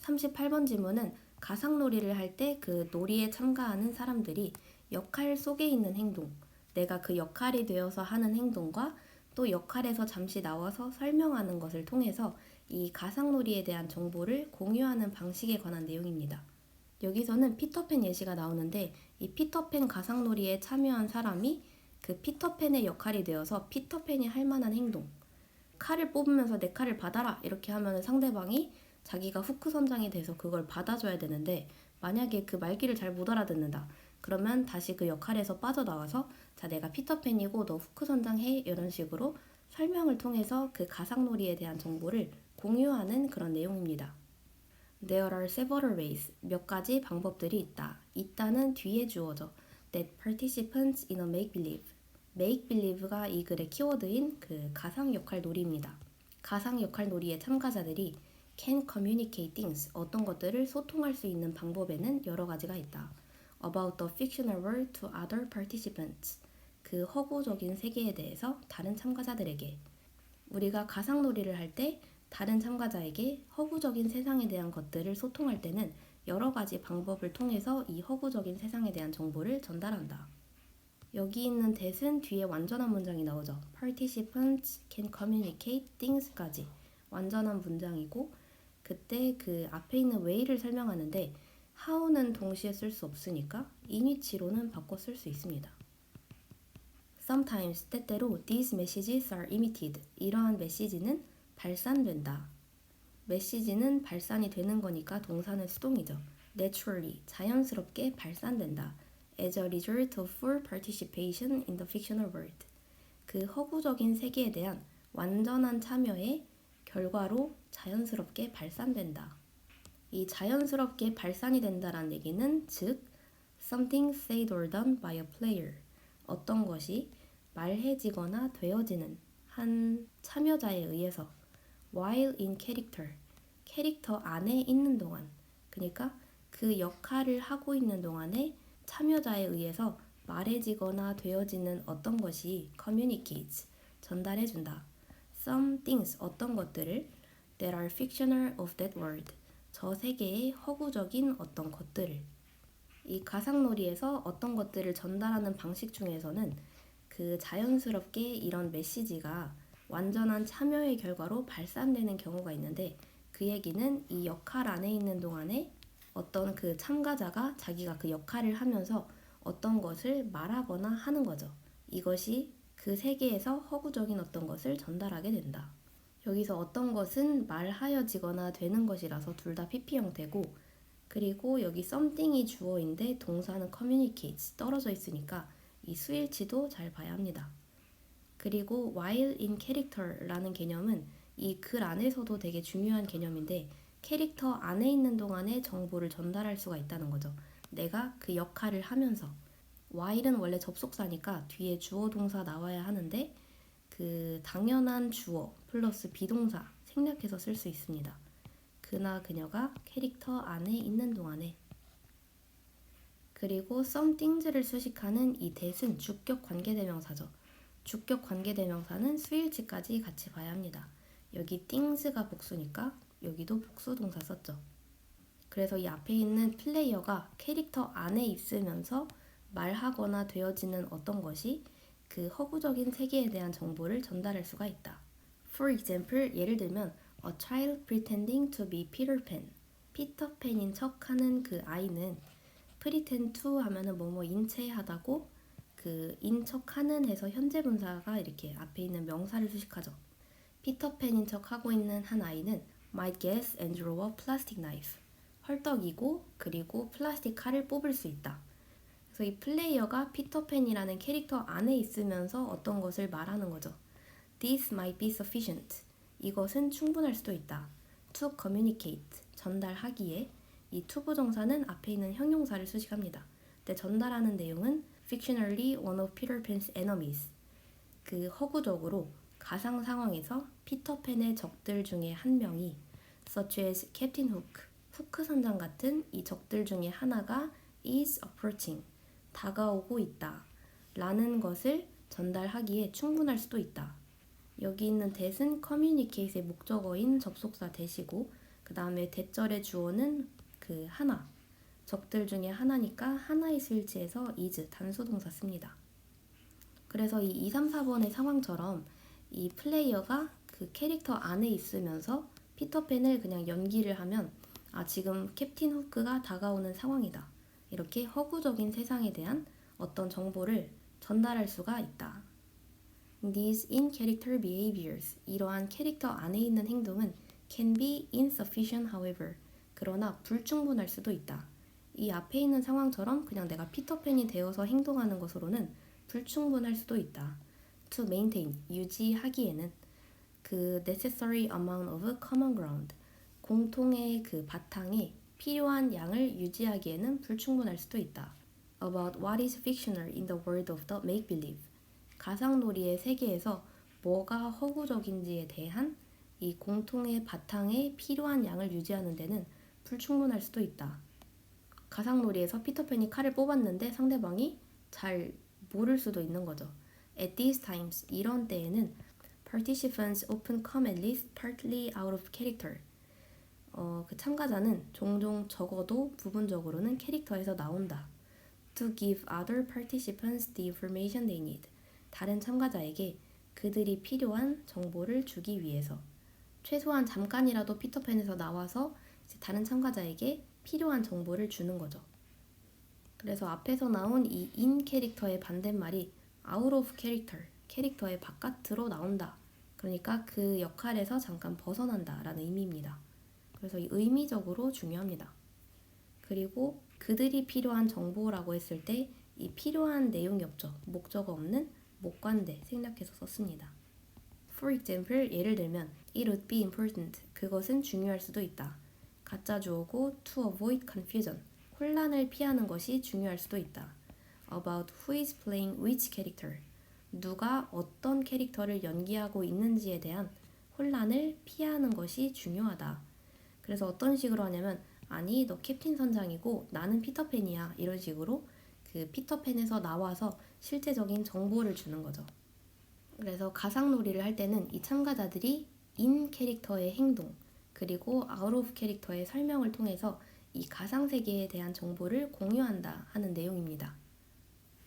38번 지문은 가상놀이를 할 때 그 놀이에 참가하는 사람들이 역할 속에 있는 행동, 내가 그 역할이 되어서 하는 행동과 또 역할에서 잠시 나와서 설명하는 것을 통해서 이 가상놀이에 대한 정보를 공유하는 방식에 관한 내용입니다. 여기서는 피터팬 예시가 나오는데 이 피터팬 가상놀이에 참여한 사람이 그 피터팬의 역할이 되어서 피터팬이 할 만한 행동, 칼을 뽑으면서 내 칼을 받아라 이렇게 하면 상대방이 자기가 후크 선장이 돼서 그걸 받아줘야 되는데 만약에 그 말귀를 잘 못 알아듣는다. 그러면 다시 그 역할에서 빠져나와서 자 내가 피터팬이고 너 후크 선장해 이런 식으로 설명을 통해서 그 가상놀이에 대한 정보를 공유하는 그런 내용입니다. There are several ways. 몇 가지 방법들이 있다. 있다는 뒤에 주어져. That participants in a make-believe. make-believe가 이 글의 키워드인 그 가상 역할 놀이입니다. 가상 역할 놀이의 참가자들이 can communicate things. 어떤 것들을 소통할 수 있는 방법에는 여러 가지가 있다. About the fictional world to other participants. 그 허구적인 세계에 대해서 다른 참가자들에게. 우리가 가상 놀이를 할 때 다른 참가자에게 허구적인 세상에 대한 것들을 소통할 때는 여러 가지 방법을 통해서 이 허구적인 세상에 대한 정보를 전달한다. 여기 있는 that은 뒤에 완전한 문장이 나오죠. Participants can communicate things까지 완전한 문장이고 그때 그 앞에 있는 way를 설명하는데 how는 동시에 쓸 수 없으니까 in which로는 바꿔 쓸 수 있습니다. Sometimes 때때로 these messages are emitted. 이러한 메시지는 발산된다. 메시지는 발산이 되는 거니까 동사는 수동이죠. Naturally, 자연스럽게 발산된다. As a result of full participation in the fictional world. 그 허구적인 세계에 대한 완전한 참여의 결과로 자연스럽게 발산된다. 이 자연스럽게 발산이 된다라는 얘기는 즉 something said or done by a player. 어떤 것이 말해지거나 되어지는 한 참여자에 의해서 while in character, 캐릭터 안에 있는 동안, 그러니까 그 역할을 하고 있는 동안에 참여자에 의해서 말해지거나 되어지는 어떤 것이 communicates, 전달해준다. Some things, 어떤 것들을 that are fictional of that world, 저 세계의 허구적인 어떤 것들을. 이 가상놀이에서 어떤 것들을 전달하는 방식 중에서는 그 자연스럽게 이런 메시지가 완전한 참여의 결과로 발산되는 경우가 있는데 그 얘기는 이 역할 안에 있는 동안에 어떤 그 참가자가 자기가 그 역할을 하면서 어떤 것을 말하거나 하는 거죠. 이것이 그 세계에서 허구적인 어떤 것을 전달하게 된다. 여기서 어떤 것은 말하여지거나 되는 것이라서 둘 다 PP 형태고 그리고 여기 something이 주어인데 동사는 communicates 떨어져 있으니까 이 수일치도 잘 봐야 합니다. 그리고 while in character라는 개념은 이 글 안에서도 되게 중요한 개념인데 캐릭터 안에 있는 동안에 정보를 전달할 수가 있다는 거죠. 내가 그 역할을 하면서 while은 원래 접속사니까 뒤에 주어 동사 나와야 하는데 그 당연한 주어 플러스 비동사 생략해서 쓸 수 있습니다. 그나 그녀가 캐릭터 안에 있는 동안에. 그리고 somethings를 수식하는 이 that은 주격 관계대명사죠. 주격 관계대명사는 수일치까지 같이 봐야 합니다. 여기 things가 복수니까 여기도 복수 동사 썼죠. 그래서 이 앞에 있는 플레이어가 캐릭터 안에 있으면서 말하거나 되어지는 어떤 것이 그 허구적인 세계에 대한 정보를 전달할 수가 있다. For example, 예를 들면 A child pretending to be Peter Pan. 피터팬인 척하는 그 아이는 pretend to 하면은 뭐뭐 인체하다고 그 인척하는 해서 현재 분사가 이렇게 앞에 있는 명사를 수식하죠. 피터팬인 척하고 있는 한 아이는 might guess and draw a plastic knife. 헐떡이고 그리고 플라스틱 칼을 뽑을 수 있다. 그래서 이 플레이어가 피터팬이라는 캐릭터 안에 있으면서 어떤 것을 말하는 거죠. This might be sufficient. 이것은 충분할 수도 있다. To communicate. 전달하기에 이 to 부정사는 앞에 있는 형용사를 수식합니다. 근데 전달하는 내용은 fictionally one of Peter Pan's enemies. 그 허구적으로 가상 상황에서 피터팬의 적들 중에 한 명이 such as Captain Hook, 후크 선장 같은 이 적들 중에 하나가 is approaching, 다가오고 있다 라는 것을 전달하기에 충분할 수도 있다. 여기 있는 that은 communicate의 목적어인 접속사 that이고 그 다음에 대절의 주어는 그 하나, 적들 중에 하나니까 하나의 수일치에서 is 단수 동사 씁니다. 그래서 이 2, 3, 4번의 상황처럼 이 플레이어가 그 캐릭터 안에 있으면서 피터팬을 그냥 연기를 하면 지금 캡틴 후크가 다가오는 상황이다. 이렇게 허구적인 세상에 대한 어떤 정보를 전달할 수가 있다. These in-character behaviors, 이러한 캐릭터 안에 있는 행동은 can be insufficient however, 그러나 불충분할 수도 있다. 이 앞에 있는 상황처럼 그냥 내가 피터팬이 되어서 행동하는 것으로는 불충분할 수도 있다. To maintain, 유지하기에는 그 necessary amount of common ground, 공통의 그 바탕에 필요한 양을 유지하기에는 불충분할 수도 있다. About what is fictional in the world of the make-believe, 가상놀이의 세계에서 뭐가 허구적인지에 대한 이 공통의 바탕에 필요한 양을 유지하는 데는 불충분할 수도 있다. 가상놀이에서 피터팬이 칼을 뽑았는데 상대방이 잘 모를 수도 있는 거죠. At these times, 이런 때에는 participants often come at least partly out of character. 그 참가자는 종종 적어도 부분적으로는 캐릭터에서 나온다. To give other participants the information they need. 다른 참가자에게 그들이 필요한 정보를 주기 위해서. 최소한 잠깐이라도 피터팬에서 나와서 이제 다른 참가자에게 필요한 정보를 주는 거죠. 그래서 앞에서 나온 이 in 캐릭터의 반대말이 out of character, 캐릭터의 바깥으로 나온다. 그러니까 그 역할에서 잠깐 벗어난다 라는 의미입니다. 그래서 이 의미적으로 중요합니다. 그리고 그들이 필요한 정보라고 했을 때 이 필요한 내용이 없죠. 목적어 없는 목관대 생략해서 썼습니다. For example, 예를 들면 it would be important, 그것은 중요할 수도 있다. 가짜 주어고 to avoid confusion, 혼란을 피하는 것이 중요할 수도 있다. About who is playing which character, 누가 어떤 캐릭터를 연기하고 있는지에 대한 혼란을 피하는 것이 중요하다. 그래서 어떤 식으로 하냐면 아니 너 캡틴 선장이고 나는 피터팬이야, 이런 식으로 그 피터팬에서 나와서 실제적인 정보를 주는 거죠. 그래서 가상놀이를 할 때는 이 참가자들이 in 캐릭터의 행동 그리고 out of 캐릭터의 설명을 통해서 이 가상세계에 대한 정보를 공유한다 하는 내용입니다.